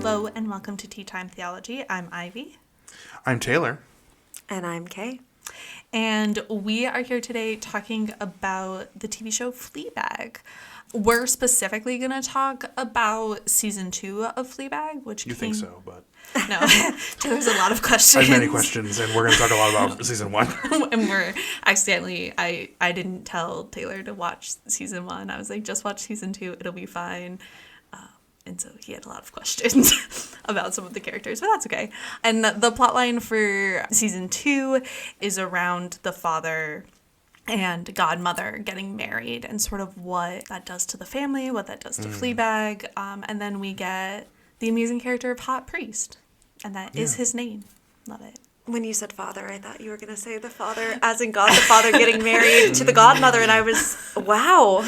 Hello and welcome to Tea Time Theology. I'm Ivy. I'm Taylor. And I'm Kay. And we are here today talking about the TV show Fleabag. We're specifically going to talk about season 2 of Fleabag, which You think so, but... No, Taylor's a lot of questions. I have many questions, and we're going to talk a lot about season 1. And we're accidentally, I didn't tell Taylor to watch season 1. I was like, just watch season 2, it'll be fine. And so he had a lot of questions about some of the characters, but that's okay. And the plotline for season 2 is around the father and godmother getting married and sort of what that does to the family, what that does to Fleabag. And then we get the amazing character of Hot Priest, and that is his name. Love it. When you said father, I thought you were going to say the father, as in God the Father getting married to the godmother, and I was, wow.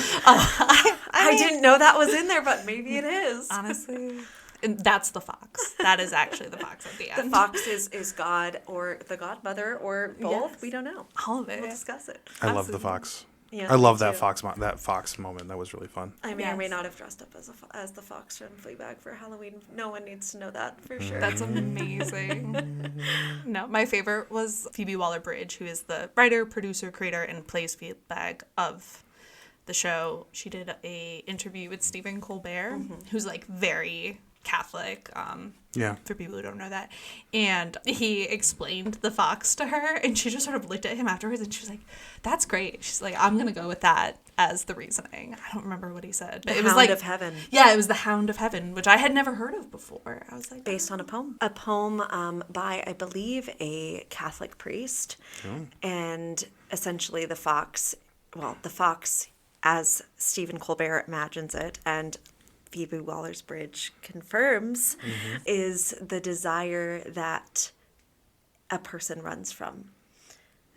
I didn't know that was in there, but maybe it is. Honestly. And that's the fox. That is actually the fox at the end. The fox is God or the godmother or both. Yes. We don't know. All of it. We'll discuss it. I love the fox. Yeah, I love me that too. fox moment. That was really fun. I may or may Yes. not have dressed up as the fox from Fleabag for Halloween. No one needs to know that for sure. That's amazing. No, my favorite was Phoebe Waller-Bridge, who is the writer, producer, creator, and plays Fleabag of the show. She did a interview with Stephen Colbert, who's like very Catholic, for people who don't know that. And he explained the fox to her, and she just sort of looked at him afterwards, and she was like, that's great. She's like, I'm going to go with that as the reasoning. I don't remember what he said. But The it was Hound like, of Heaven. Yeah, it was the Hound of Heaven, which I had never heard of before. I was like, Based on a poem. A poem by, I believe, a Catholic priest. Oh. And essentially the fox, as Stephen Colbert imagines it, and Phoebe Waller-Bridge confirms, is the desire that a person runs from,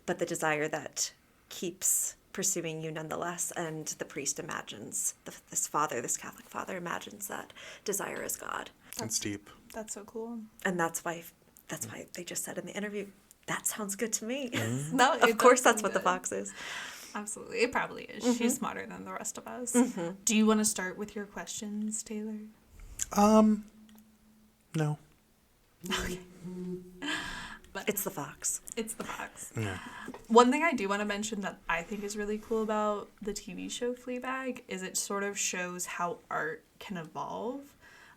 but the desire that keeps pursuing you nonetheless. And the priest imagines, this Catholic father imagines that desire is God. It's deep. that's so cool. And that's why they just said in the interview, that sounds good to me. No, Of course that's what the fox is. Absolutely. It probably is. She's smarter than the rest of us. Do you want to start with your questions, Taylor? No. But It's the fox. it's the fox. Yeah. One thing I do want to mention that I think is really cool about the TV show Fleabag is it sort of shows how art can evolve.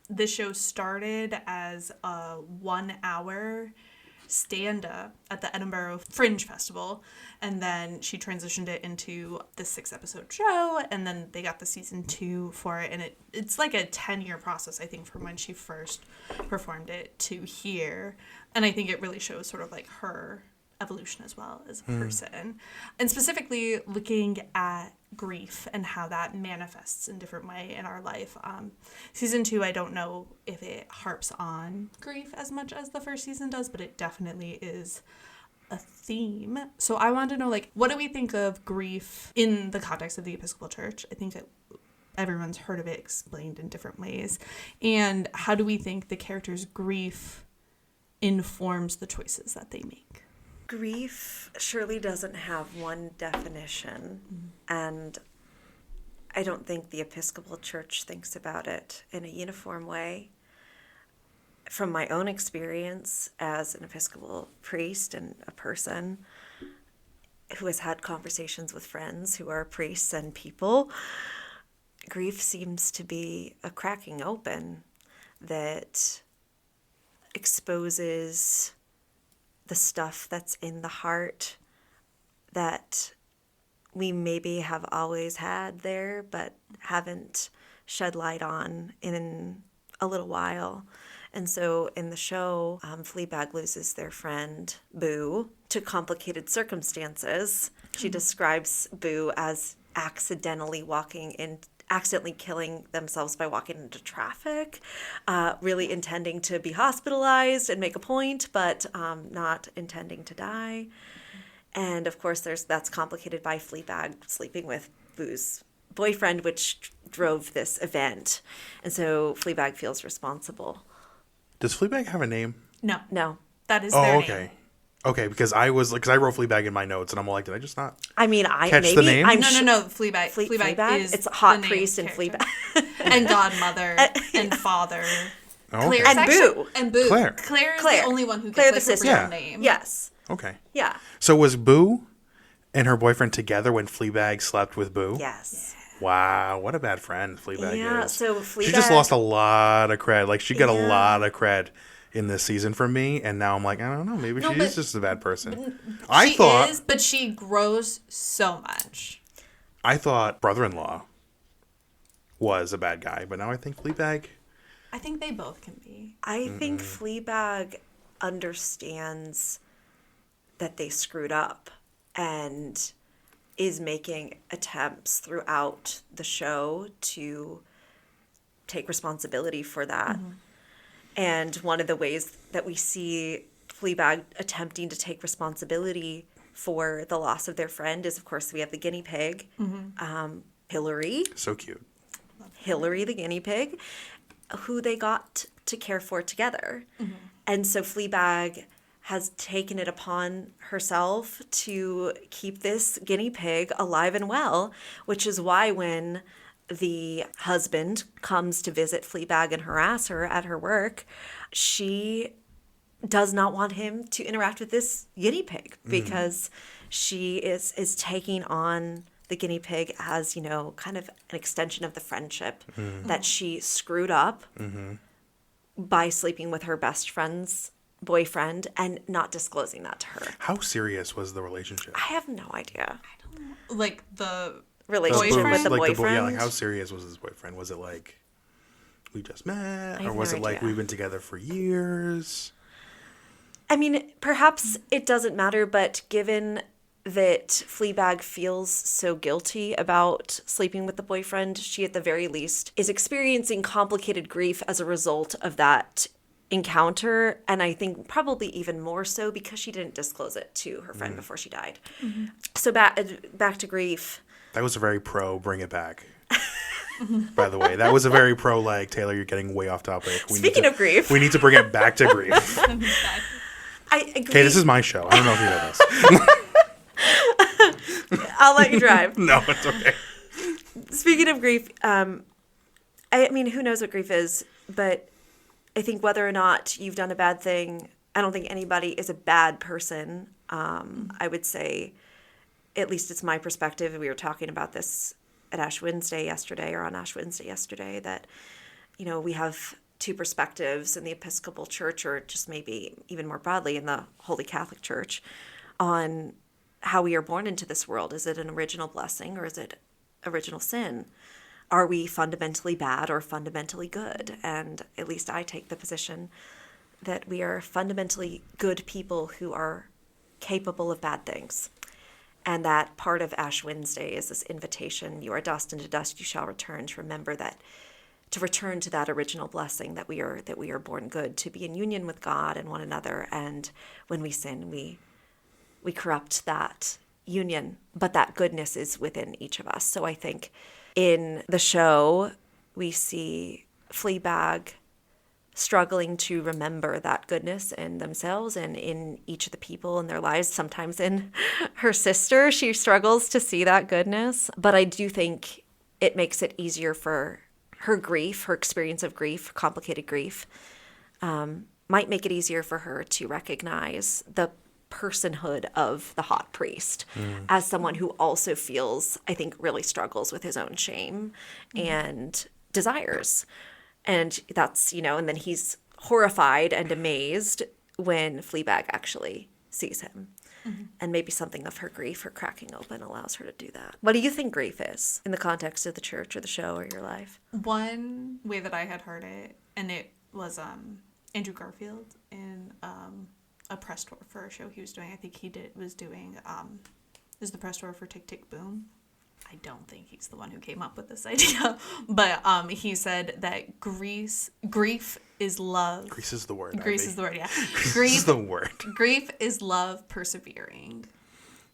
The show started as a 1-hour stand-up at the Edinburgh Fringe Festival, and then she transitioned it into the 6-episode show, and then they got the season 2 for it, and it's like a 10-year process, I think, from when she first performed it to here, and I think it really shows sort of like her evolution as well as a person, and specifically looking at grief and how that manifests in different way in our life. Season 2, I don't know if it harps on grief as much as the first season does, but it definitely is a theme. So I wanted to know, like, what do we think of grief in the context of the Episcopal Church? I think that everyone's heard of it explained in different ways. And how do we think the character's grief informs the choices that they make? Grief surely doesn't have one definition, and I don't think the Episcopal Church thinks about it in a uniform way. From my own experience as an Episcopal priest and a person who has had conversations with friends who are priests and people, grief seems to be a cracking open that exposes the stuff that's in the heart that we maybe have always had there but haven't shed light on in a little while. And so in the show, Fleabag loses their friend, Boo, to complicated circumstances. She describes Boo as accidentally killing themselves by walking into traffic, really intending to be hospitalized and make a point, but not intending to die. And of course, that's complicated by Fleabag sleeping with Boo's boyfriend, which drove this event. And so Fleabag feels responsible. Does Fleabag have a name? No. That is their okay. name. Okay, because I wrote Fleabag in my notes, and I'm all like, did I just not? I mean, catch the name? No. Fleabag. Fleabag is it's Hot the Priest named and character. Fleabag. And godmother and father Oh, Claire's okay. And actually, Boo. And Boo. Claire. Claire is Claire. the only one who Claire gets the like, her sister. real Yeah. name. Yes. Okay. Yeah. So was Boo and her boyfriend together when Fleabag slept with Boo? Yes. Wow, what a bad friend Fleabag Yeah, is. so She just Fleabag- lost a lot of cred. Like, she got a Yeah. lot of cred in this season from me, and now I'm like, I don't know, maybe No, she but- is just a bad person. She is, but she grows so much. I thought brother-in-law was a bad guy, but now I think Fleabag. I think they both can be. I think Fleabag understands that they screwed up and is making attempts throughout the show to take responsibility for that. And one of the ways that we see Fleabag attempting to take responsibility for the loss of their friend is, of course, we have the guinea pig, Hillary. So cute. Hillary the guinea pig, who they got to care for together. And so Fleabag has taken it upon herself to keep this guinea pig alive and well, which is why when the husband comes to visit Fleabag and harass her at her work, she does not want him to interact with this guinea pig because she is taking on the guinea pig as, you know, kind of an extension of the friendship that she screwed up by sleeping with her best friend's boyfriend and not disclosing that to her. How serious was the relationship? I have no idea. Like the Relationship with the Like boyfriend. like, how serious was his boyfriend? Was it like we just met, I or have was no it like idea. we've been together for years? I mean, perhaps it doesn't matter, but given that Fleabag feels so guilty about sleeping with the boyfriend, she at the very least is experiencing complicated grief as a result of that encounter, and I think probably even more so because she didn't disclose it to her friend before she died. So back to grief. That was a very pro bring it back. By the way, that was a very pro, like, Taylor, you're getting way off topic. Speaking of grief. We need to bring it back to grief. I agree. Okay, this is my show. I don't know if you know this. I'll let you drive. No, it's okay. Speaking of grief, I mean, who knows what grief is, but I think whether or not you've done a bad thing, I don't think anybody is a bad person. I would say, at least it's my perspective, we were talking about this at Ash Wednesday yesterday, or on Ash Wednesday yesterday, that, you know, we have two perspectives in the Episcopal Church, or just maybe even more broadly in the Holy Catholic Church, on how we are born into this world. Is it an original blessing, or is it original sin? Are we fundamentally bad or fundamentally good? And at least I take the position that we are fundamentally good people who are capable of bad things. And that part of Ash Wednesday is this invitation, you are dust, and to dust you shall return, to remember that, to return to that original blessing that we are born good, to be in union with God and one another. And when we sin, we corrupt that union, but that goodness is within each of us. So I think in the show, we see Fleabag struggling to remember that goodness in themselves and in each of the people in their lives. Sometimes in her sister, she struggles to see that goodness. But I do think it makes it easier for her grief, her experience of grief, complicated grief, might make it easier for her to recognize the personhood of the hot priest as someone who also feels, I think, really struggles with his own shame and desires. And that's, you know, and then he's horrified and amazed when Fleabag actually sees him. And maybe something of her grief, her cracking open, allows her to do that. What do you think grief is in the context of the church or the show or your life? One way that I had heard it, and it was Andrew Garfield in a press tour for a show he was doing. I think he was doing is the press tour for Tick Tick Boom. I don't think he's the one who came up with this idea, but he said that grief is love. Grease is the word. Grief is the word, yeah. Grease is the word. Grief is love persevering.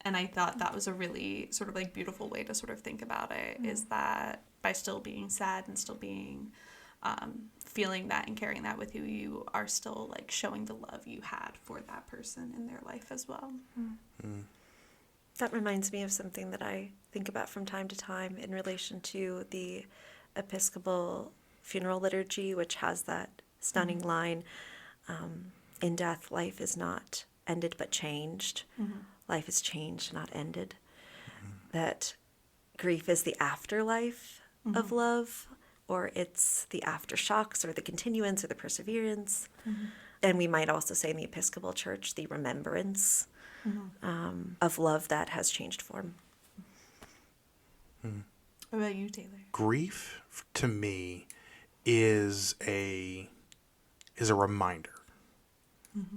And I thought that was a really sort of like beautiful way to sort of think about it, is that by still being sad and still being feeling that and carrying that with you, you are still like showing the love you had for that person in their life as well. That reminds me of something that I think about from time to time in relation to the Episcopal funeral liturgy, which has that stunning line. In death, life is not ended but changed. Life is changed, not ended. That grief is the afterlife of love, or it's the aftershocks, or the continuance, or the perseverance. And we might also say in the Episcopal Church, the remembrance of love that has changed form. What about you, Taylor? Grief, to me, is a reminder.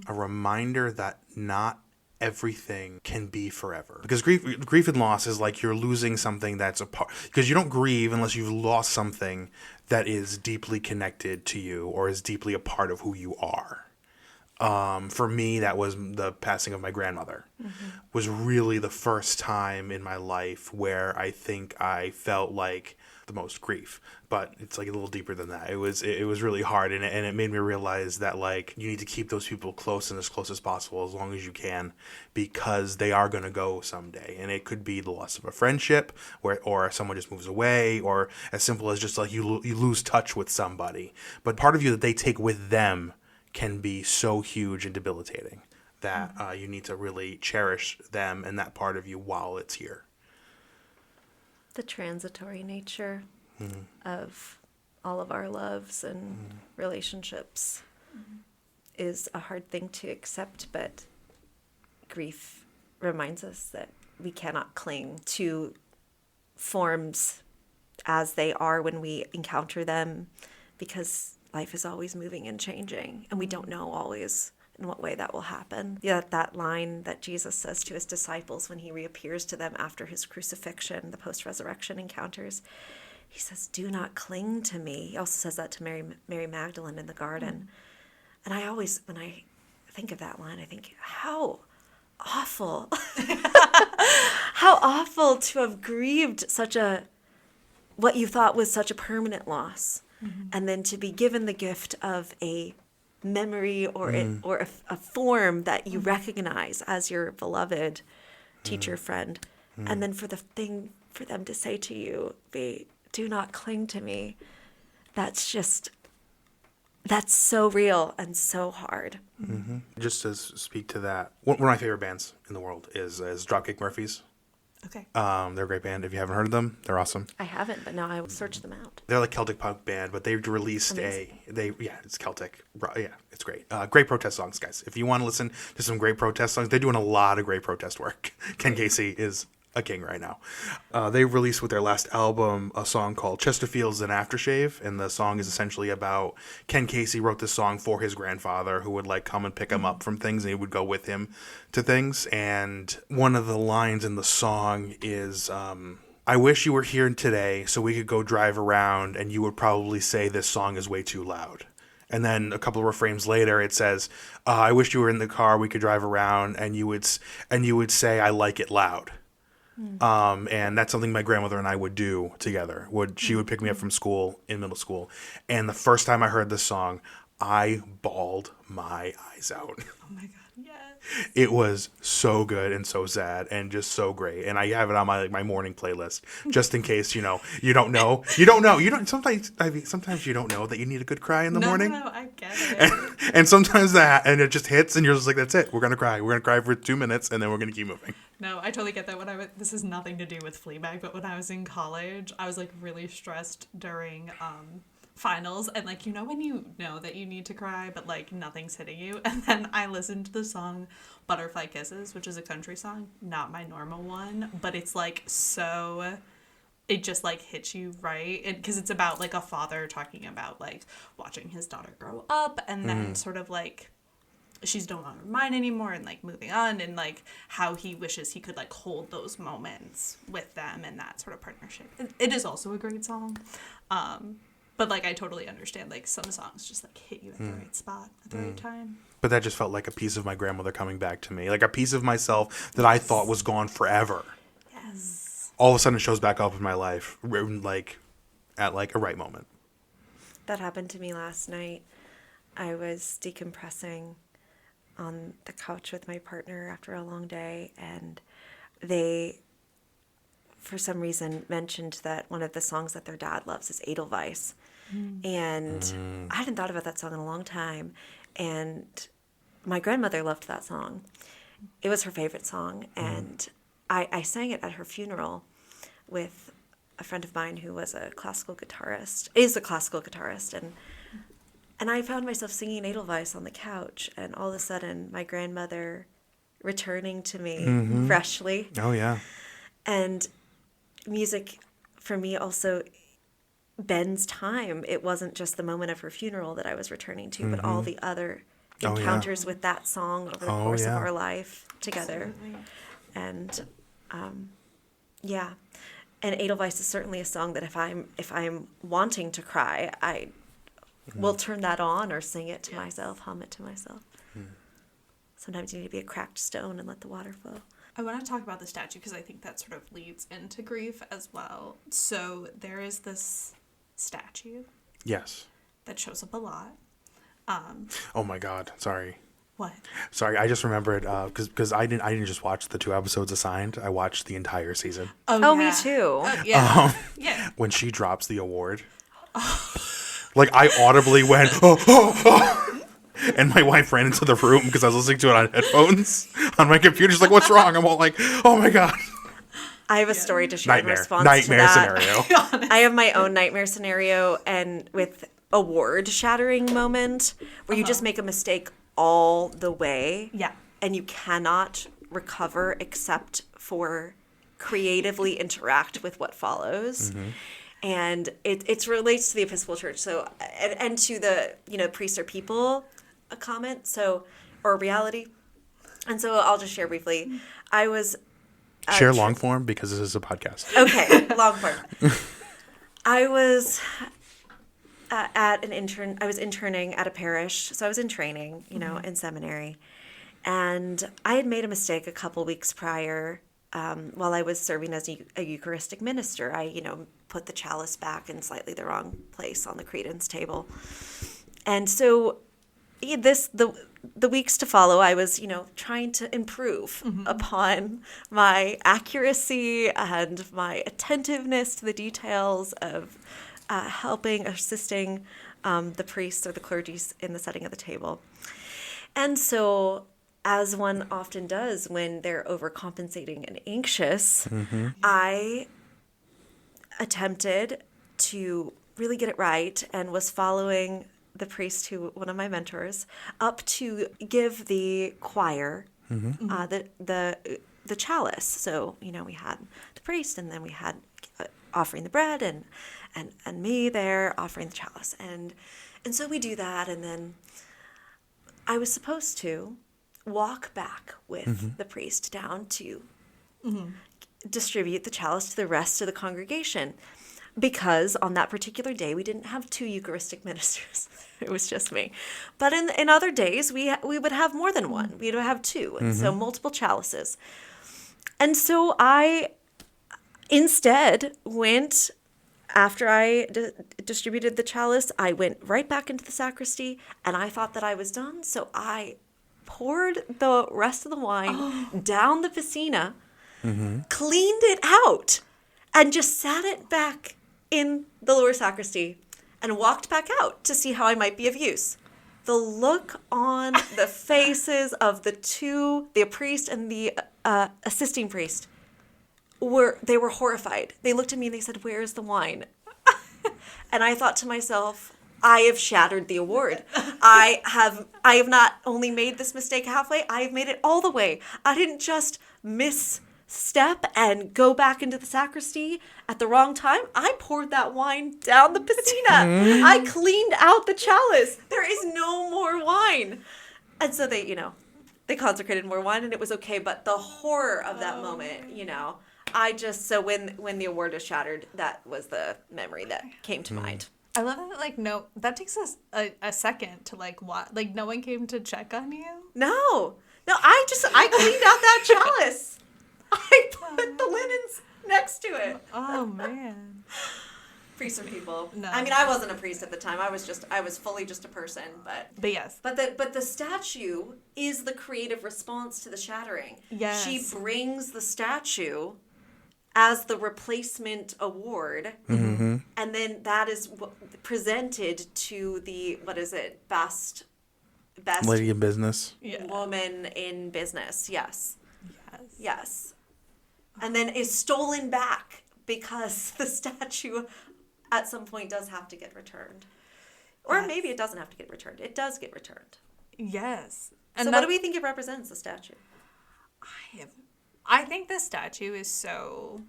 A reminder that not everything can be forever. Because grief and loss is like you're losing something that's a part. Because you don't grieve unless you've lost something that is deeply connected to you or is deeply a part of who you are. For me, that was the passing of my grandmother. Was really the first time in my life where I think I felt like the most grief. But it's like a little deeper than that. It was really hard, and it made me realize that like you need to keep those people close and as close as possible as long as you can, because they are going to go someday. And it could be the loss of a friendship, or someone just moves away, or as simple as just like you lose touch with somebody. But part of you that they take with them can be so huge and debilitating that you need to really cherish them and that part of you while it's here. The transitory nature of all of our loves and relationships is a hard thing to accept, but grief reminds us that we cannot cling to forms as they are when we encounter them, because life is always moving and changing, and we don't know always in what way that will happen. Yeah, that line that Jesus says to his disciples when he reappears to them after his crucifixion, the post-resurrection encounters, he says, "Do not cling to me." He also says that to Mary Magdalene in the garden. And I always, when I think of that line, I think, how awful. How awful to have grieved what you thought was such a permanent loss. And then to be given the gift of a memory or a form that you recognize as your beloved teacher friend, and then for them to say to you, "Do not cling to me," that's so real and so hard. Just to speak to that, one of my favorite bands in the world is Dropkick Murphys. Okay. They're a great band. If you haven't heard of them, they're awesome. I haven't, but now I will search them out. They're like Celtic punk band, but they've released Amazing. it's Celtic. Yeah, it's great. Great protest songs, guys. If you want to listen to some great protest songs, they're doing a lot of great protest work. Ken Casey is a king right now. They released with their last album a song called Chesterfield's an Aftershave, and the song is essentially about Ken Casey wrote this song for his grandfather, who would like come and pick him up from things, and he would go with him to things. And one of the lines in the song is, "I wish you were here today so we could go drive around and you would probably say this song is way too loud." And then a couple of refrains later, it says, "I wish you were in the car, we could drive around and you would say I like it loud." And that's something my grandmother and I would do together. She would pick me up from school in middle school. And the first time I heard this song, I bawled my eyes out. Oh my God, yes. It was so good and so sad and just so great. And I have it on my morning playlist just in case, you don't know. Sometimes you don't know that you need a good cry in the morning. No, I get it. And sometimes and it just hits and you're just like, that's it. We're going to cry. We're going to cry for 2 minutes and then we're going to keep moving. No, I totally get that. This has nothing to do with Fleabag, but when I was in college, I was like really stressed during finals, and like when you know that you need to cry but like nothing's hitting you, and then I listened to the song Butterfly Kisses, which is a country song, not my normal one, but it's like so it just like hits you right, because it's about like a father talking about like watching his daughter grow up, and then sort of like she's no longer mine anymore, and like moving on, and like how he wishes he could like hold those moments with them and that sort of partnership. It is also a great song. But like I totally understand, like some songs just like hit you at the right spot at the right time. But that just felt like a piece of my grandmother coming back to me, like a piece of myself that I thought was gone forever. Yes. All of a sudden it shows back up in my life, like at like a right moment. That happened to me last night. I was decompressing on the couch with my partner after a long day, and they, for some reason, mentioned that one of the songs that their dad loves is Edelweiss. And I hadn't thought about that song in a long time. And my grandmother loved that song. It was her favorite song. And I sang it at her funeral with a friend of mine who was a classical guitarist, and I found myself singing Edelweiss on the couch, and all of a sudden my grandmother returning to me freshly. Oh, yeah. And music for me also bends time. It wasn't just the moment of her funeral that I was returning to, but all the other encounters with that song over the course of our life together. Absolutely. And and Edelweiss is certainly a song that if I'm wanting to cry, I will turn that on or sing it to myself, hum it to myself. Sometimes you need to be a cracked stone and let the water flow. I want to talk about the statue because I think that sort of leads into grief as well. So there is this statue. Yes. That shows up a lot. Oh my God. Sorry. What? Sorry, I just remembered because I didn't just watch the 2 episodes assigned. I watched the entire season. Oh, me too. Yeah. When she drops the award, like I audibly went, oh. And my wife ran into the room because I was listening to it on headphones on my computer. She's like, "What's wrong?" I'm all like, "Oh my God." I have a story to share in response Nightmare to that. scenario. I have my own nightmare scenario, and with a word-shattering moment where you just make a mistake all the way. Yeah. And you cannot recover except for creatively interact with what follows. And it relates to the Episcopal Church. So, and to the, priests are people comment, or reality. And so I'll just share briefly. I was... Share long form because this is a podcast. Okay, long form. I was... I was interning at a parish, so I was in training, in seminary, and I had made a mistake a couple weeks prior while I was serving as a Eucharistic minister. I, put the chalice back in slightly the wrong place on the credence table, and so the weeks to follow, I was, trying to improve upon my accuracy and my attentiveness to the details of helping, assisting the priests or the clergy in the setting of the table. And so, as one often does when they're overcompensating and anxious, I attempted to really get it right and was following the priest, one of my mentors, up to give the choir the chalice. So, we had the priest, and then we had offering the bread and me there offering the chalice. And so we do that, and then I was supposed to walk back with the priest down to distribute the chalice to the rest of the congregation, because on that particular day we didn't have 2 Eucharistic ministers. It was just me. But in other days we would have more than one. We would have 2, and so multiple chalices. And so I instead went, after I distributed the chalice, I went right back into the sacristy, and I thought that I was done. So I poured the rest of the wine down the piscina, cleaned it out, and just sat it back in the lower sacristy and walked back out to see how I might be of use. The look on the faces of the priest and the assisting priest, they were horrified. They looked at me and they said, "Where's the wine?" And I thought to myself, I have shattered the award. I have not only made this mistake halfway, I have made it all the way. I didn't just misstep and go back into the sacristy at the wrong time. I poured that wine down the piscina. I cleaned out the chalice. There is no more wine. And so they consecrated more wine, and it was okay. But the horror of that moment, when the award was shattered, that was the memory that came to mind. I love that, that takes us a second to, what? No one came to check on you? No, I cleaned out that chalice. I put the linens next to it. Oh, man. Priests are people. No. I mean, I wasn't a priest at the time. I was fully just a person, but yes. But the statue is the creative response to the shattering. Yes. She brings the statue as the replacement award. Mm-hmm. And then that is presented to the, what is it, best lady in business. Woman in business. Yes. Yes. Yes. And then is stolen back because the statue at some point does have to get returned. Or maybe it doesn't have to get returned. It does get returned. Yes. And so what do we think it represents, the statue? I think the statue is so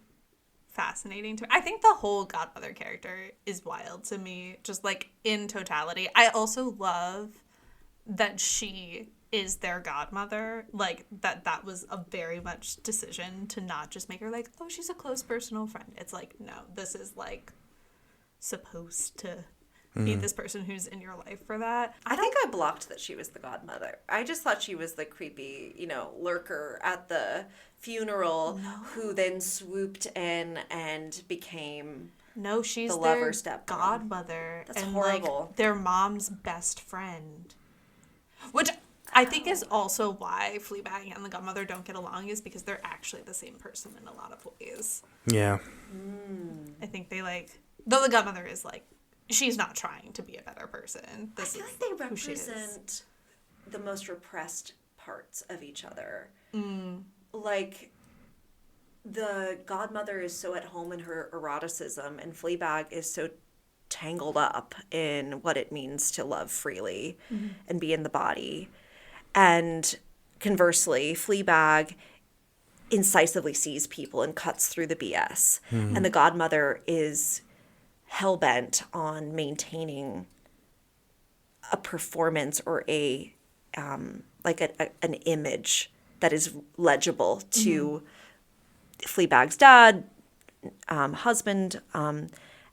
fascinating to me. I think the whole godmother character is wild to me, just like in totality. I also love that she is their godmother. Like that was a very much decision to not just make her like, oh, she's a close personal friend. It's like, no, this is like supposed to be this person who's in your life for that. I think I blocked that she was the godmother. I just thought she was the creepy, lurker at the funeral who then swooped in and became she's the their lover stepmom. Godmother. That's and horrible. Like their mom's best friend. Which I think is also why Fleabag and the godmother don't get along, is because they're actually the same person in a lot of ways. Yeah. I think they though the godmother is like, she's not trying to be a better person. I feel like they represent the most repressed parts of each other. Like, the godmother is so at home in her eroticism, and Fleabag is so tangled up in what it means to love freely and be in the body. And conversely, Fleabag incisively sees people and cuts through the BS. And the godmother is hell-bent on maintaining a performance or an image that is legible to Fleabag's dad, husband,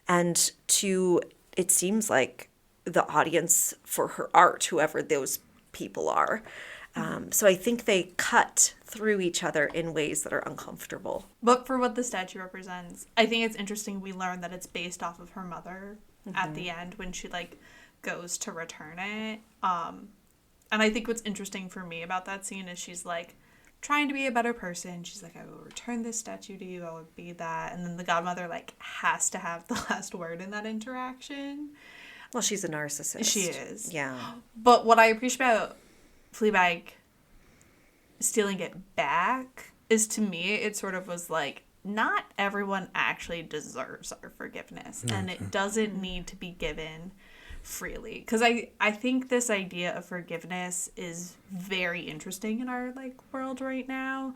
and to, it seems like, the audience for her art, whoever those people are. So I think they cut through each other in ways that are uncomfortable. But for what the statue represents, I think it's interesting we learn that it's based off of her mother at the end when she goes to return it. And I think what's interesting for me about that scene is she's trying to be a better person. She's like, I will return this statue to you. I will be that. And then the godmother has to have the last word in that interaction. Well, she's a narcissist. She is. Yeah. But what I appreciate about Fleabag stealing it back is, to me, it sort of was not everyone actually deserves our forgiveness. And it doesn't need to be given freely. Because I think this idea of forgiveness is very interesting in our world right now.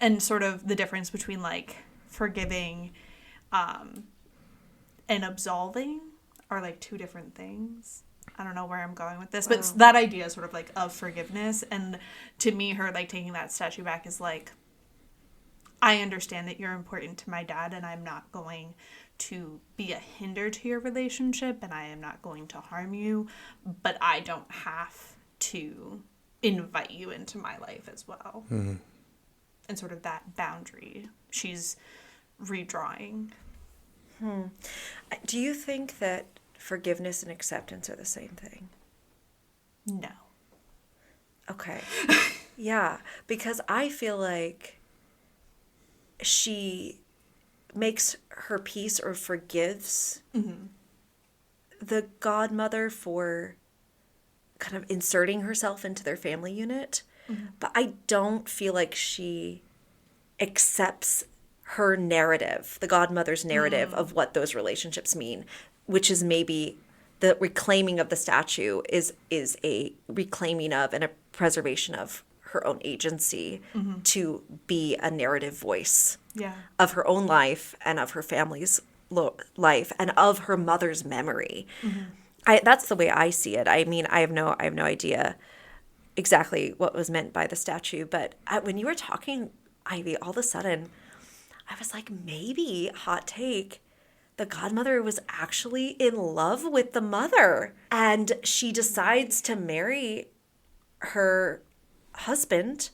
And sort of the difference between forgiving and absolving are two different things. I don't know where I'm going with this, but that idea sort of of forgiveness. And to me, her taking that statue back is I understand that you're important to my dad, and I'm not going to be a hinder to your relationship, and I am not going to harm you, but I don't have to invite you into my life as well. And sort of that boundary she's redrawing. Do you think that forgiveness and acceptance are the same thing? No. Okay. Yeah, because I feel like she makes her peace or forgives the godmother for kind of inserting herself into their family unit. But I don't feel like she accepts her narrative, the godmother's narrative of what those relationships mean, which is maybe the reclaiming of the statue is a reclaiming of and a preservation of her own agency to be a narrative voice of her own life and of her family's life and of her mother's memory. That's the way I see it. I mean, I have no idea exactly what was meant by the statue, but when you were talking, Ivy, all of a sudden, I was like, maybe, hot take, the godmother was actually in love with the mother, and she decides to marry her husband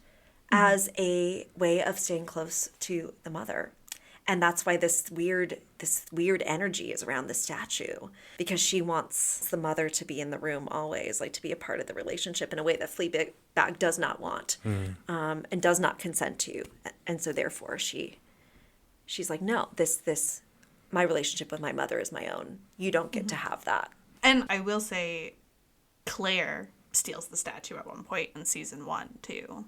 as a way of staying close to the mother. And that's why this weird energy is around the statue, because she wants the mother to be in the room always, to be a part of the relationship in a way that Fleabag does not want, and does not consent to. And so therefore she she's like, no, this my relationship with my mother is my own. You don't get to have that. And I will say, Claire steals the statue at one point in season 1 too.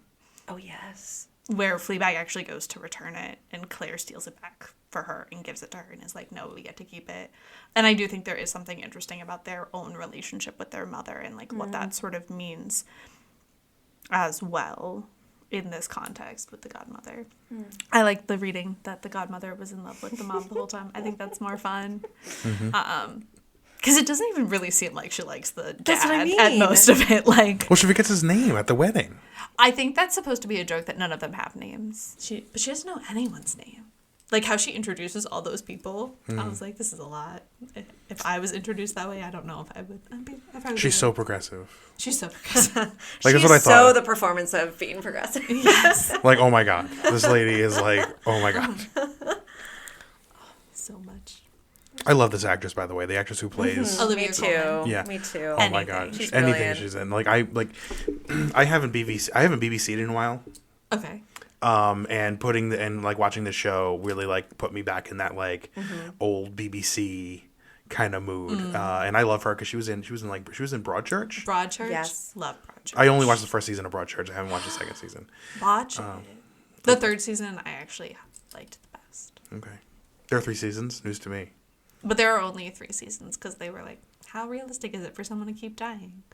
Oh yes. Where Fleabag actually goes to return it, and Claire steals it back for her and gives it to her and is like, no, we get to keep it. And I do think there is something interesting about their own relationship with their mother and like what that sort of means as well in this context with the godmother. I like the reading that the godmother was in love with the mom the whole time. I think that's more fun. Because it doesn't even really seem like she likes the dad That's what I mean. at most of it. Like, Well, she forgets his name at the wedding. I think that's supposed to be a joke that none of them have names. But she doesn't know anyone's name. Like how she introduces all those people. I was like, this is a lot. If I was introduced that way, I don't know if I would. She's so progressive. She's so progressive. Like, She's that's what I so thought. the performance of being progressive. Yes. Like, oh my God. This lady is like, oh my God. So much. I love this actress, by the way. The actress who plays. Olivia Me too. Colman. Yeah. Me too. Oh my Anything. God. She's Anything brilliant. she's in. Like, I haven't BBC'd in a while. Okay. And watching the show really like put me back in that like old BBC kind of mood. And I love her because she was in Broadchurch. Broadchurch. Yes. Love Broadchurch. I only watched the first season of Broadchurch. I haven't watched the second season. Watch it. The third season I actually liked the best. Okay. There are 3 seasons. News to me. But there are only 3 seasons because they were like, how realistic is it for someone to keep dying?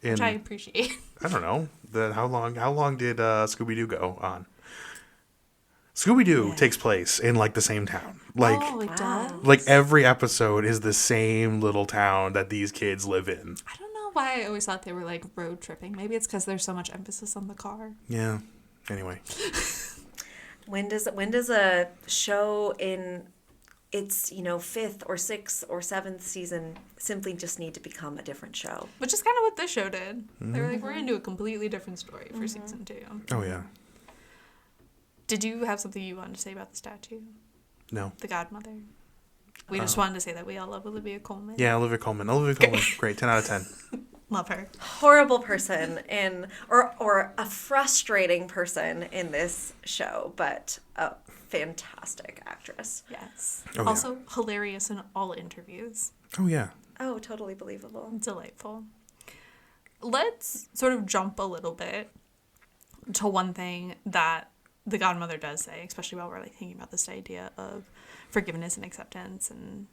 Which I appreciate. I don't know. How long did Scooby-Doo go on? Scooby-Doo takes place in like the same town. Like Oh, it does? like every episode is the same little town that these kids live in. I don't know why I always thought they were like road tripping. Maybe it's because there's so much emphasis on the car. Yeah. Anyway. When does a show in its 5th or 6th or 7th season simply just need to become a different show? Which is kind of what this show did. They were like, we're going to do a completely different story for season 2. Oh yeah. Did you have something you wanted to say about the statue? No. The godmother? We just wanted to say that we all love Olivia Colman. Yeah, Olivia Colman. Great. 10 out of 10. Love her. Horrible person or a frustrating person in this show, but a fantastic actress. Yes. Oh, yeah. Also hilarious in all interviews. Oh yeah. Oh, totally believable. Delightful. Let's sort of jump a little bit to one thing that the godmother does say, especially while we're like thinking about this idea of forgiveness and acceptance and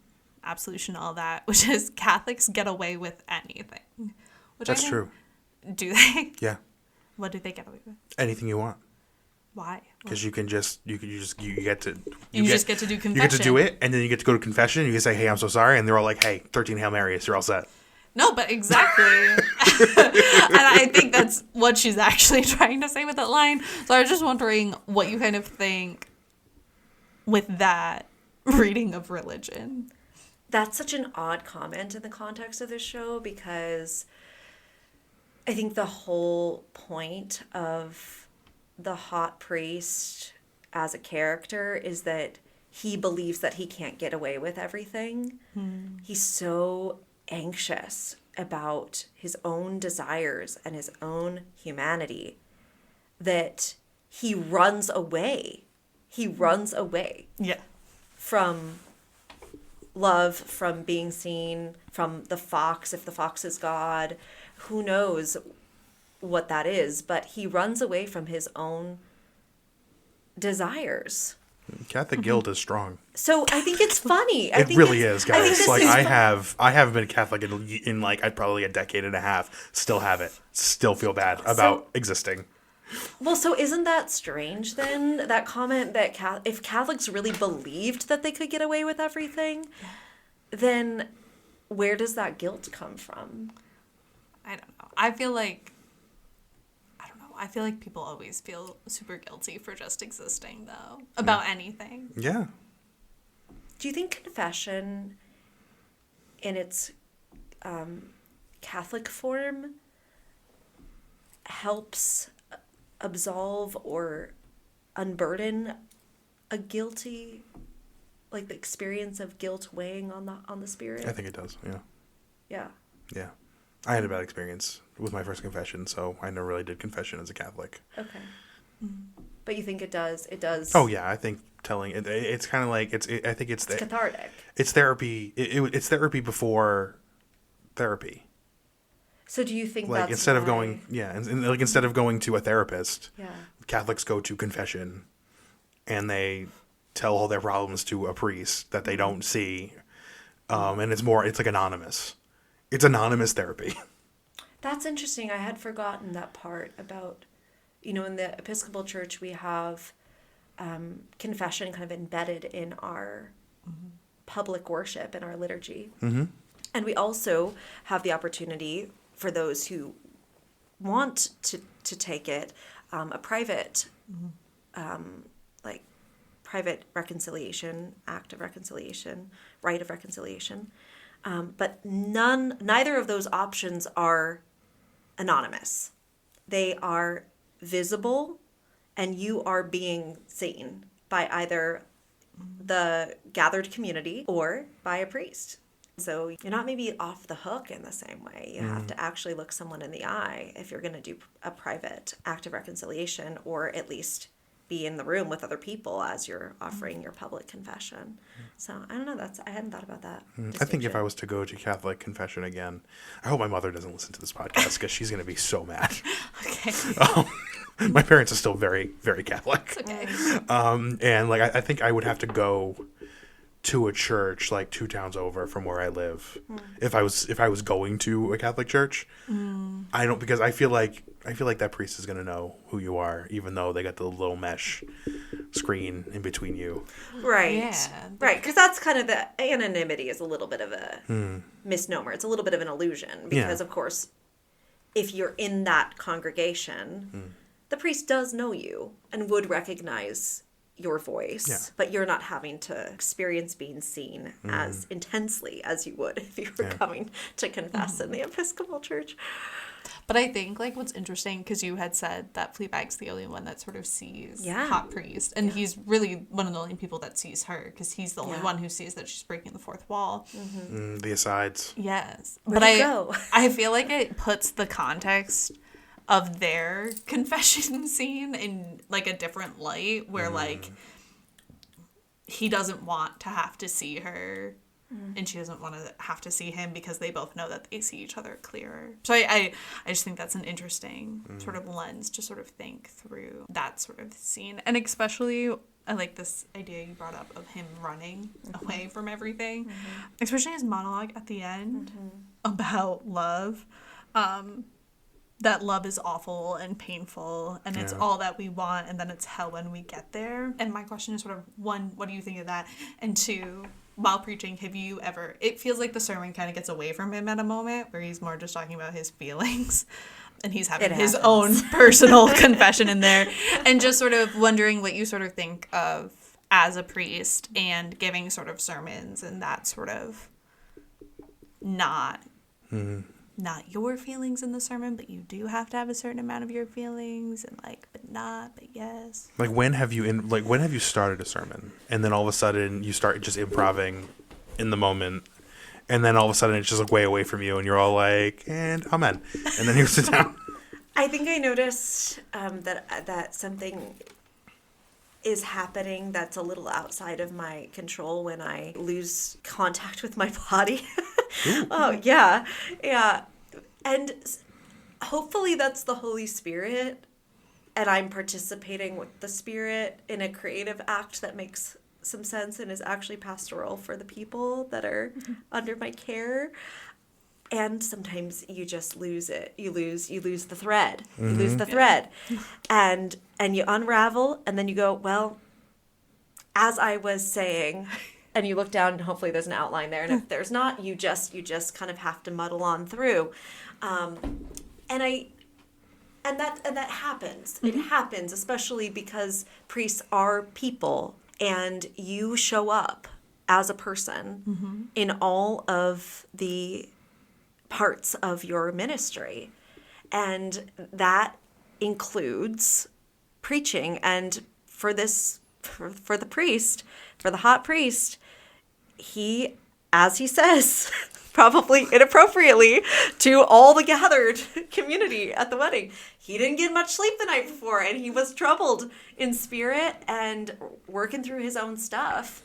absolution and all that, which is Catholics get away with anything. Which That's I think, true. Do they? Yeah. What do they get away with? Anything you want. Why? Because you get to You just get to do confession. You get to do it, and then you get to go to confession. And you can say, "Hey, I'm so sorry," and they're all like, "Hey, 13 Hail Marys, you're all set." No, but exactly. And I think that's what she's actually trying to say with that line. So I was just wondering what you kind of think with that reading of religion. That's such an odd comment in the context of this show because I think the whole point of the hot priest as a character is that he believes that he can't get away with everything. He's so anxious about his own desires and his own humanity that he runs away. He runs away Yeah. from love, from being seen, from the fox, if the fox is God. Who knows what that is, but he runs away from his own desires. Catholic guilt is strong. So I think it's funny. It really is, I think guys. this Like is I haven't been Catholic in like I'd probably a decade and a half. Still have it. Still feel bad about existing. Well, so isn't that strange then? That comment that if Catholics really believed that they could get away with everything, then where does that guilt come from? I don't know. I feel like people always feel super guilty for just existing, though, about anything. Yeah. Do you think confession in its Catholic form helps absolve or unburden a guilty, like the experience of guilt weighing on the spirit? I think it does. Yeah. Yeah. Yeah. I had a bad experience with my first confession, so I never really did confession as a Catholic. Okay. But you think it does? It does. Oh yeah, I think telling it. It's kind of like I think it's cathartic. It's therapy. It's therapy before therapy. So do you think like that's instead why... of going and like instead of going to a therapist, yeah, Catholics go to confession, and they tell all their problems to a priest that they don't see, and it's like anonymous. It's anonymous therapy. That's interesting. I had forgotten that part about, in the Episcopal Church we have confession kind of embedded in our public worship, in our liturgy. Mm-hmm. And we also have the opportunity for those who want to take it, a private, private reconciliation, act of reconciliation, rite of reconciliation. But neither of those options are anonymous. They are visible, and you are being seen by either the gathered community or by a priest. So you're not maybe off the hook in the same way. You have to actually look someone in the eye if you're going to do a private act of reconciliation, or at least be in the room with other people as you're offering your public confession. So I don't know. I hadn't thought about that. I think if I was to go to Catholic confession again, I hope my mother doesn't listen to this podcast because she's going to be so mad. Okay. My parents are still very, very Catholic. It's okay. And like I think I would have to go to a church like 2 towns over from where I live if I was going to a Catholic church. I don't, because I feel like that priest is going to know who you are, even though they got the little mesh screen in between you. Right. Yeah. Right. Because that's kind of the anonymity is a little bit of a misnomer. It's a little bit of an illusion because, of course, if you're in that congregation, the priest does know you and would recognize your voice, but you're not having to experience being seen as intensely as you would if you were coming to confess in the Episcopal Church. But I think, like, what's interesting, because you had said that Fleabag's the only one that sort of sees Hot Priest, and he's really one of the only people that sees her, because he's the only one who sees that she's breaking the fourth wall. The asides. Yes. Where'd he go? I feel like it puts the context of their confession scene in, like, a different light, where, like, he doesn't want to have to see her, and she doesn't want to have to see him, because they both know that they see each other clearer. So I just think that's an interesting sort of lens to sort of think through that sort of scene. And especially, I like this idea you brought up of him running away from everything, especially his monologue at the end about love. That love is awful and painful, and it's all that we want, and then it's hell when we get there. And my question is sort of, 1, what do you think of that? And 2, while preaching, have you ever... It feels like the sermon kind of gets away from him at a moment, where he's more just talking about his feelings, and he's having his own personal confession in there. And just sort of wondering what you sort of think of as a priest and giving sort of sermons and that sort of not your feelings in the sermon, but you do have to have a certain amount of your feelings, and like, but yes. Like when have you started a sermon, and then all of a sudden you start just improvising in the moment, and then all of a sudden it's just like way away from you, and you're all like, and amen, and then you sit down. I think I noticed that something is happening that's a little outside of my control when I lose contact with my body. Oh, yeah. And hopefully that's the Holy Spirit, and I'm participating with the Spirit in a creative act that makes some sense and is actually pastoral for the people that are under my care. And sometimes you just lose it. You lose the thread. You lose the thread. And you unravel, and then you go, well, as I was saying, and you look down, and hopefully there's an outline there. And if there's not, you just kind of have to muddle on through. And that happens. It happens, especially because priests are people, and you show up as a person in all of the parts of your ministry, and that includes preaching. And for the priest, for the hot priest, he, as he says, probably inappropriately, to all the gathered community at the wedding. He didn't get much sleep the night before, and he was troubled in spirit and working through his own stuff.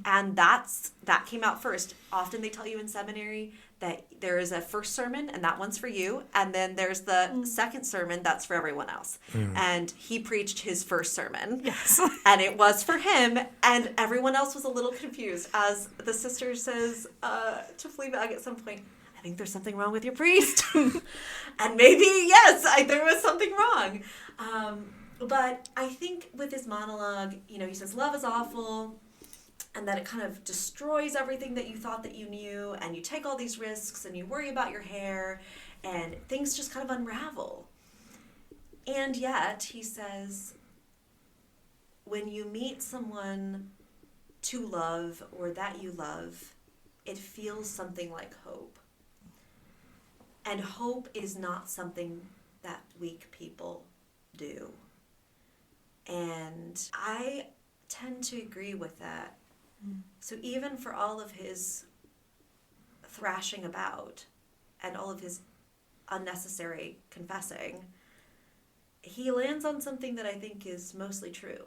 And that came out first. Often they tell you in seminary that there is a first sermon, and that one's for you, and then there's the second sermon that's for everyone else. And he preached his first sermon, Yes. and it was for him, and everyone else was a little confused, as the sister says to Fleabag at some point, I think there's something wrong with your priest. And maybe, yes, there was something wrong. But I think with his monologue, he says, love is awful, and that it kind of destroys everything that you thought that you knew, and you take all these risks, and you worry about your hair, and things just kind of unravel. And yet, he says, when you meet someone to love or that you love, it feels something like hope. And hope is not something that weak people do. And I tend to agree with that. So even for all of his thrashing about and all of his unnecessary confessing, he lands on something that I think is mostly true,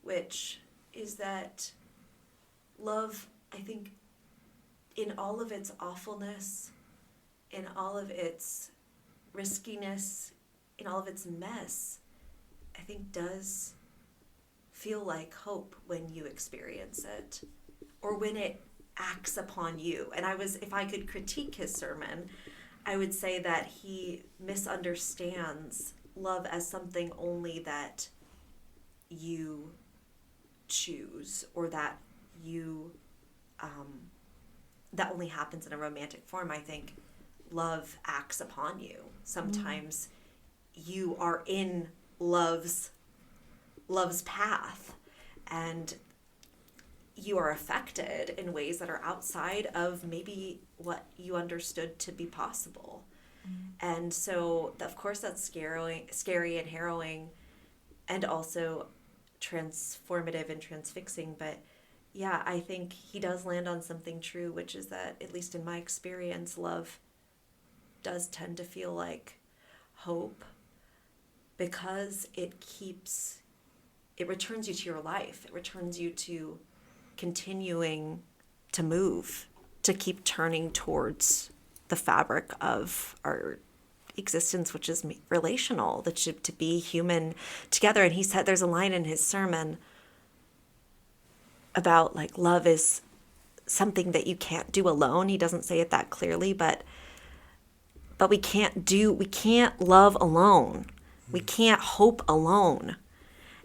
which is that love, I think, in all of its awfulness, in all of its riskiness, in all of its mess, I think does feel like hope when you experience it, or when it acts upon you. And if I could critique his sermon, I would say that he misunderstands love as something only that you choose, or that you that only happens in a romantic form. I think love acts upon you. Sometimes you are in love's path, and you are affected in ways that are outside of maybe what you understood to be possible. And so, of course, that's scary and harrowing, and also transformative and transfixing. But yeah, I think he does land on something true, which is that, at least in my experience, love does tend to feel like hope, because it returns you to your life. It returns you to continuing to move, to keep turning towards the fabric of our existence, which is relational, to be human together. And he said, there's a line in his sermon about like love is something that you can't do alone. He doesn't say it that clearly, but we can't love alone. We can't hope alone.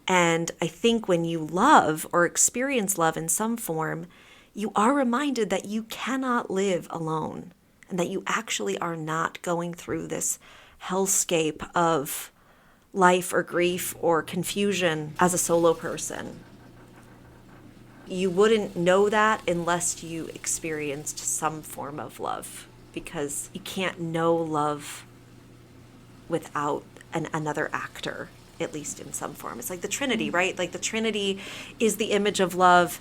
And I think when you love or experience love in some form, you are reminded that you cannot live alone, and that you actually are not going through this hellscape of life or grief or confusion as a solo person. You wouldn't know that unless you experienced some form of love, because you can't know love without another actor, at least in some form. It's like the Trinity, right? Like the Trinity is the image of love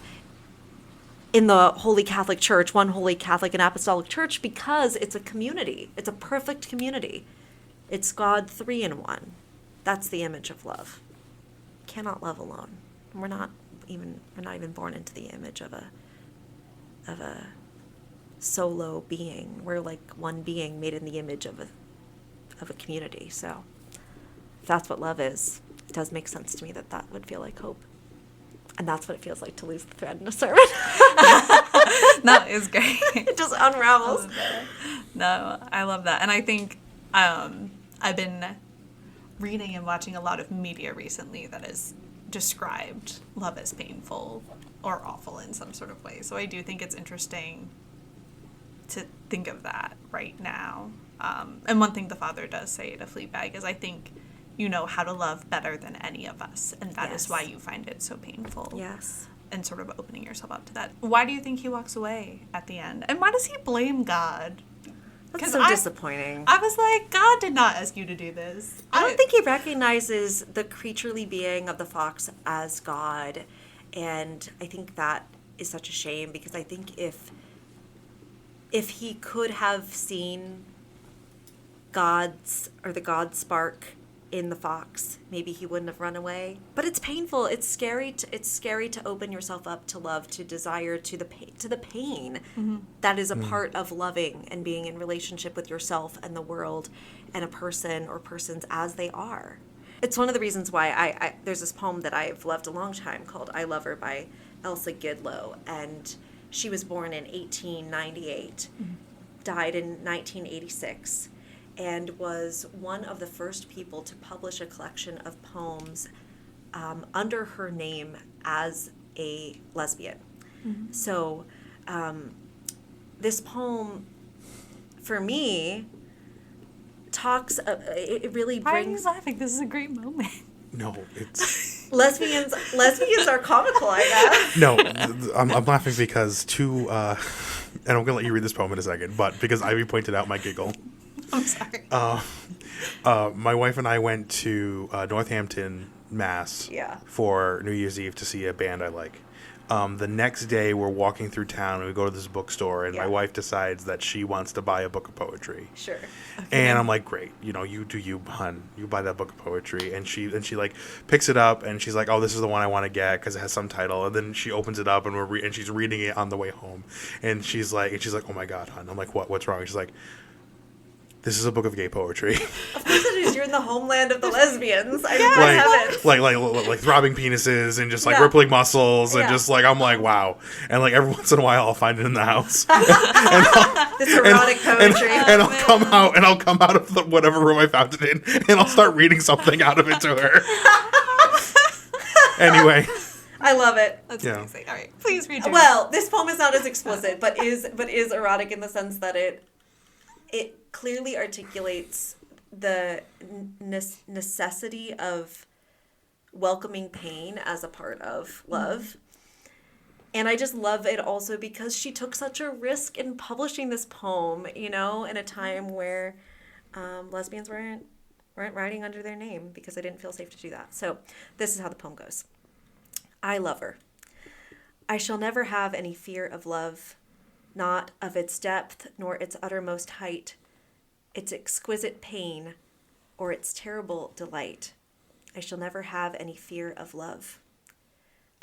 in the Holy Catholic Church, one Holy Catholic and Apostolic Church, because it's a community. It's a perfect community. It's God 3 in 1. That's the image of love. Cannot love alone. We're not even born into the image of a solo being. We're like one being made in the image of a community. So if that's what love is, it does make sense to me that would feel like hope. And that's what it feels like to lose the thread in a sermon. That is great. It just unravels. No, I love that. And I think I've been reading and watching a lot of media recently that has described love as painful or awful in some sort of way. So I do think it's interesting to think of that right now. And one thing the Father does say to Fleabag is, I think you know how to love better than any of us, and that is why you find it so painful. Yes. And sort of opening yourself up to that. Why do you think he walks away at the end? And why does he blame God? That's so disappointing. I was like, God did not ask you to do this. I don't think he recognizes the creaturely being of the fox as God. And I think that is such a shame, because I think if if he could have seen the God spark in the fox, maybe he wouldn't have run away. But it's painful. It's scary to open yourself up to love, to desire, to the pain that is a part of loving and being in relationship with yourself and the world and a person or persons as they are. It's one of the reasons why I there's this poem that I've loved a long time called I Love Her by Elsa Gidlow, and she was born in 1898, died in 1986, and was one of the first people to publish a collection of poems under her name as a lesbian. So this poem, for me, talks, it really Why are you brings... laughing? This is a great moment. No, it's... Lesbians are comical, I guess. No, I'm laughing because and I'm going to let you read this poem in a second, but because Ivy pointed out my giggle. I'm sorry. My wife and I went to Northampton, Mass. For New Year's Eve to see a band I like. The next day, we're walking through town and we go to this bookstore, and my wife decides that she wants to buy a book of poetry. Sure. Okay. And I'm like, great, you do you, hun. You buy that book of poetry. And she like picks it up and she's like, oh, this is the one I want to get because it has some title. And then she opens it up and and she's reading it on the way home. And she's like, oh my God, hun. I'm like, what's wrong? She's like, this is a book of gay poetry. Of course it is. You're in the homeland of the lesbians. I have it. Like throbbing penises and just like rippling muscles and just like, I'm like, wow. And like every once in a while I'll find it in the house. This erotic poetry. And I'll come out of whatever room I found it in and I'll start reading something out of it to her. Anyway. I love it. That's amazing. All right. Please read it. Well, this poem is not as explicit, but is erotic in the sense that it clearly articulates the necessity of welcoming pain as a part of love. And I just love it also because she took such a risk in publishing this poem, in a time where lesbians weren't writing under their name because they didn't feel safe to do that. So this is how the poem goes. I love her. I shall never have any fear of love, not of its depth nor its uttermost height, its exquisite pain, or its terrible delight. I shall never have any fear of love.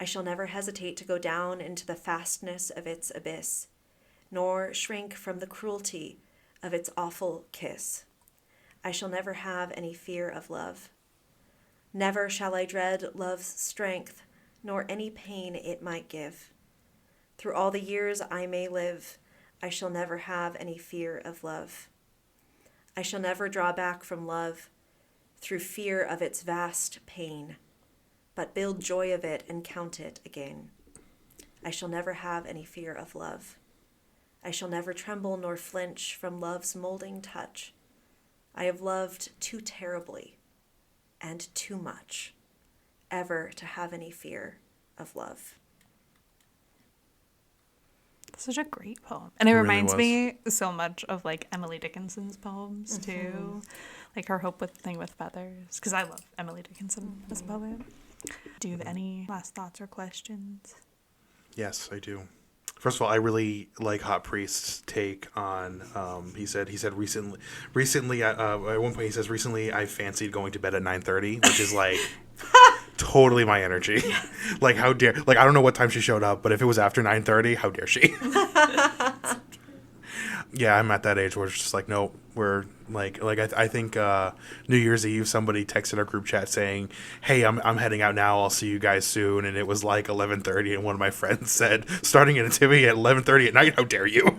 I shall never hesitate to go down into the fastness of its abyss, nor shrink from the cruelty of its awful kiss. I shall never have any fear of love. Never shall I dread love's strength, nor any pain it might give. Through all the years I may live, I shall never have any fear of love. I shall never draw back from love through fear of its vast pain, but build joy of it and count it again. I shall never have any fear of love. I shall never tremble nor flinch from love's molding touch. I have loved too terribly and too much ever to have any fear of love. Such a great poem. And it reminds me so much of like Emily Dickinson's poems too. Like her Hope Thing with Feathers. Because I love Emily Dickinson as a poet. Do you have any last thoughts or questions? Yes, I do. First of all, I really like Hot Priest's take on, he said recently, at one point he says, recently I fancied going to bed at 9:30, which is like totally my energy. Like, how dare, like, I don't know what time she showed up, but if it was after 9:30, how dare she? Yeah, I'm at that age where it's just like, no, we're like I think New Year's Eve somebody texted our group chat saying, hey, I'm heading out now, I'll see you guys soon, and it was like 11:30, and one of my friends said, starting an activity at 11:30 at night, how dare you?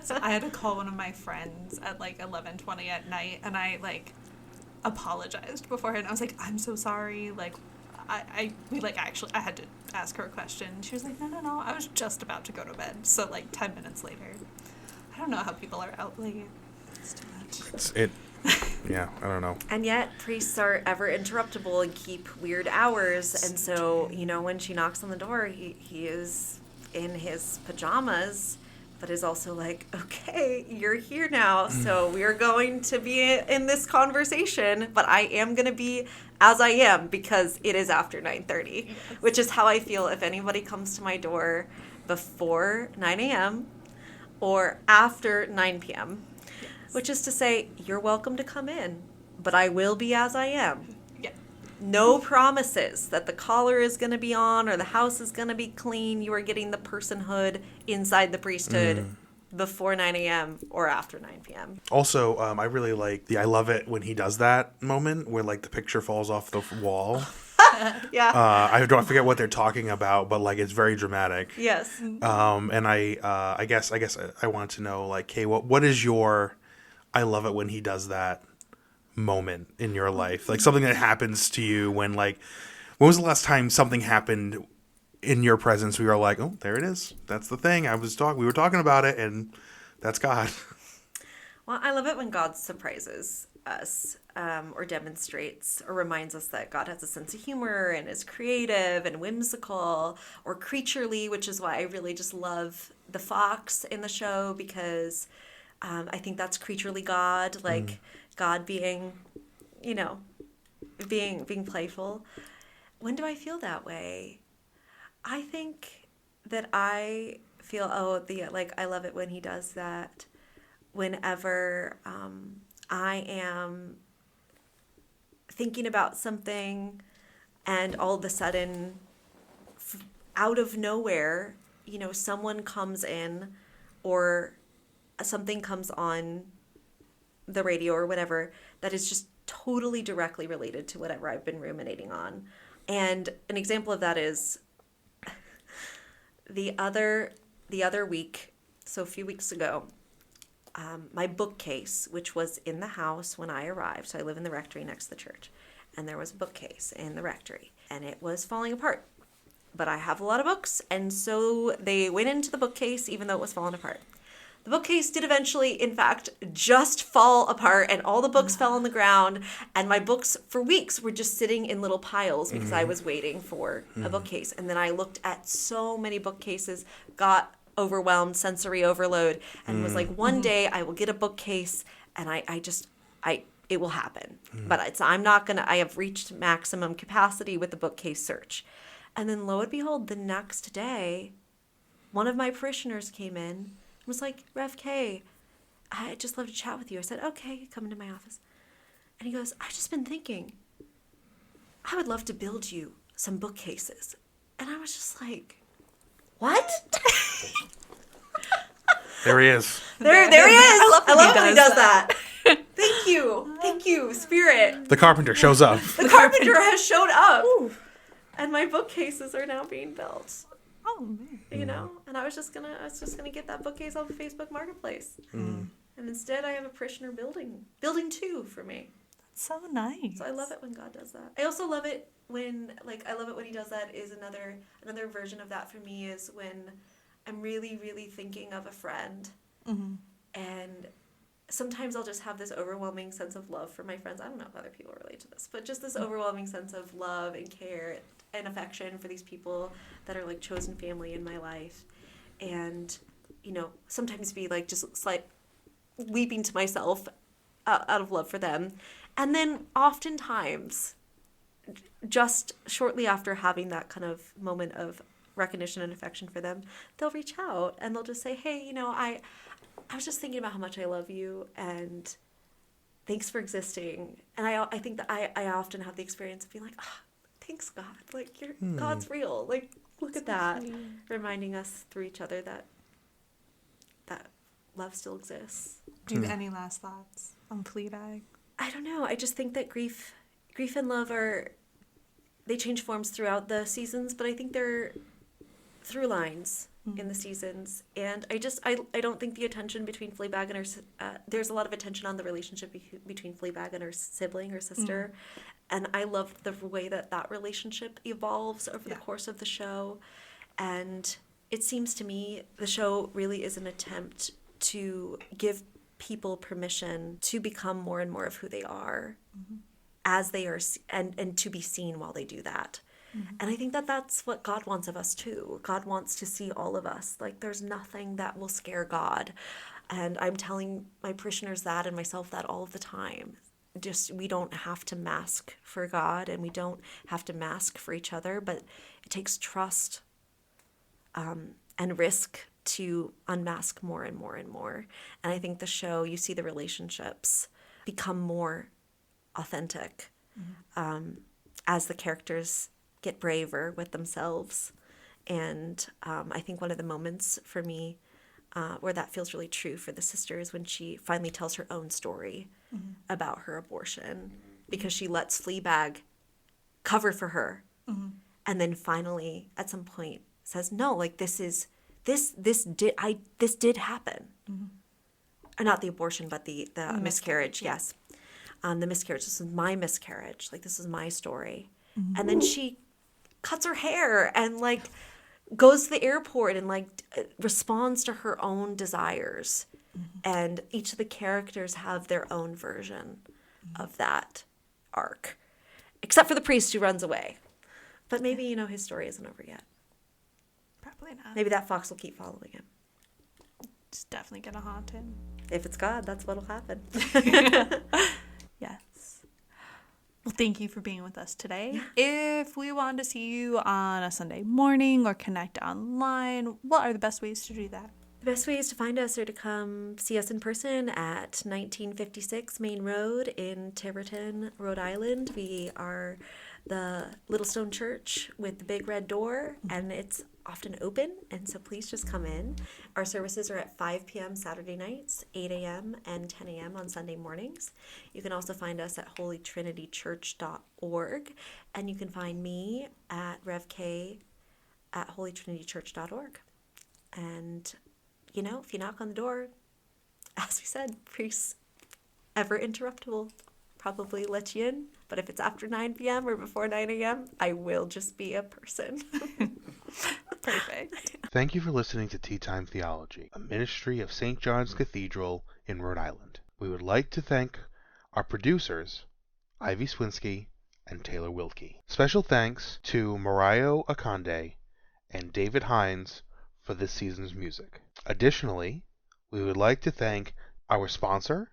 So I had to call one of my friends at like 11:20 at night, and I like apologized beforehand. I was like, I'm so sorry, like I had to ask her a question. She was like, no, I was just about to go to bed. So like 10 minutes later. I don't know how people are out late. It's too much. Yeah, I don't know. And yet, priests are ever interruptible and keep weird hours. And so, when she knocks on the door, he is in his pajamas, but is also like, okay, you're here now. So we are going to be in this conversation, but I am going to be as I am because it is after 9:30, which is how I feel if anybody comes to my door before 9 a.m., or after 9 p.m., which is to say, you're welcome to come in, but I will be as I am. Yeah. No promises that the collar is going to be on or the house is going to be clean. You are getting the personhood inside the priesthood before 9 a.m. or after 9 p.m. Also, I really like I love it when he does that moment where like the picture falls off the wall. Yeah. I forget what they're talking about, but like it's very dramatic. Yes. And I guess I want to know, like, hey, what is your I love it when he does that moment in your life? Like something that happens to you when was the last time something happened in your presence we were like, oh, there it is. That's the thing. We were talking about it, and that's God. Well, I love it when God surprises us, or demonstrates or reminds us that God has a sense of humor and is creative and whimsical or creaturely, which is why I really just love the fox in the show, because I think that's creaturely God, like God being, being playful. When do I feel that way? I think that I feel, I love it when he does that whenever I am thinking about something and all of a sudden, out of nowhere, someone comes in or something comes on the radio or whatever that is just totally directly related to whatever I've been ruminating on. And an example of that is the other week, so a few weeks ago, my bookcase, which was in the house when I arrived, so I live in the rectory next to the church, and there was a bookcase in the rectory, and it was falling apart. But I have a lot of books, and so they went into the bookcase even though it was falling apart. The bookcase did eventually, in fact, just fall apart, and all the books fell on the ground, and my books for weeks were just sitting in little piles because I was waiting for a bookcase. And then I looked at so many bookcases, got overwhelmed, sensory overload, and was like, one day I will get a bookcase, and it will happen. But I have reached maximum capacity with the bookcase search. And then lo and behold, the next day, one of my parishioners came in, was like, Rev K, I'd just love to chat with you. I said, okay, come into my office. And he goes, I've just been thinking, I would love to build you some bookcases. And I was just like, what? There he is. There he is. I love when he does that. that. Thank you, Spirit. The carpenter shows up. The carpenter has showed up. Ooh. And my bookcases are now being built. Oh man. And I was just gonna get that bookcase off of Facebook Marketplace. And instead I have a parishioner building 2 for me. That's so nice. So I love it when God does that. I also love it when he does that. Is another version of that for me is when I'm really, really thinking of a friend. And sometimes I'll just have this overwhelming sense of love for my friends. I don't know if other people relate to this, but just this overwhelming sense of love and care and affection for these people that are like chosen family in my life. And, sometimes be like just weeping to myself out of love for them. And then oftentimes, just shortly after having that kind of moment of recognition and affection for them, they'll reach out and they'll just say, hey, I was just thinking about how much I love you and thanks for existing. And I think that I often have the experience of being like, thanks God, like God's real. Like, look at that, reminding us through each other that love still exists. Do you have any last thoughts on Fleabag? I don't know. I just think that grief and love they change forms throughout the seasons, but I think they're through lines in the seasons. And I don't think the attention between Fleabag and her, there's a lot of attention on the relationship between Fleabag and her sibling, her sister. And I love the way that relationship evolves over the course of the show. And it seems to me the show really is an attempt to give people permission to become more and more of who they are as they are, and to be seen while they do that. And I think that's what God wants of us too. God wants to see all of us. Like, there's nothing that will scare God. And I'm telling my parishioners that and myself that all the time. Just, we don't have to mask for God and we don't have to mask for each other, but it takes trust and risk to unmask more and more and more. And I think the show, you see the relationships become more authentic as the characters get braver with themselves. And I think one of the moments for me where that feels really true for the sister is when she finally tells her own story about her abortion, because she lets Fleabag cover for her, and then finally at some point says, no, like this did happen. Not the abortion, but the miscarriage. Yes. The miscarriage. This is my miscarriage. Like, this is my story. And then she cuts her hair and like goes to the airport and like responds to her own desires. And each of the characters have their own version of that arc, except for the priest who runs away. But maybe, his story isn't over yet. Probably not. Maybe that fox will keep following him. It's definitely gonna haunt him. If it's God, that's what'll happen. Yes. Well, thank you for being with us today. Yeah. If we wanted to see you on a Sunday morning or connect online, what are the best ways to do that? The best ways to find us are to come see us in person at 1956 Main Road in Tiverton, Rhode Island. We are the Little Stone Church with the big red door, and it's often open, and so please just come in. Our services are at 5 p.m. Saturday nights, 8 a.m. and 10 a.m. on Sunday mornings. You can also find us at holytrinitychurch.org, and you can find me at RevK at holytrinitychurch.org. And, if you knock on the door, as we said, priests, ever interruptible, probably let you in. But if it's after 9 p.m. or before 9 a.m., I will just be a person. Perfect. Thank you for listening to Tea Time Theology, a ministry of St. John's Cathedral in Rhode Island. We would like to thank our producers, Ivy Swinsky and Taylor Wilkie. Special thanks to Mariah Akande and David Hines for this season's music. Additionally, we would like to thank our sponsor,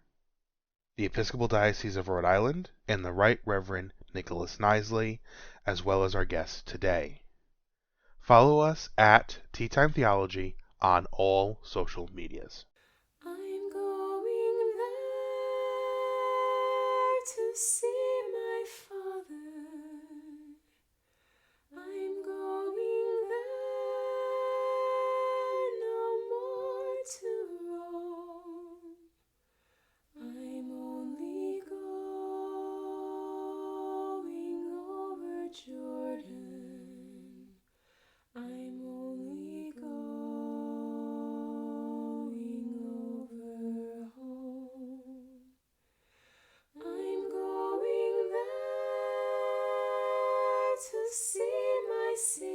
the Episcopal Diocese of Rhode Island, and the Right Reverend Nicholas Knisley, as well as our guests today. Follow us at Tea Time Theology on all social medias. I'm going there to see my father. I'm going there no more to roam. I'm only going over Jordan. I'm only going over home. I'm going there to see my Savior.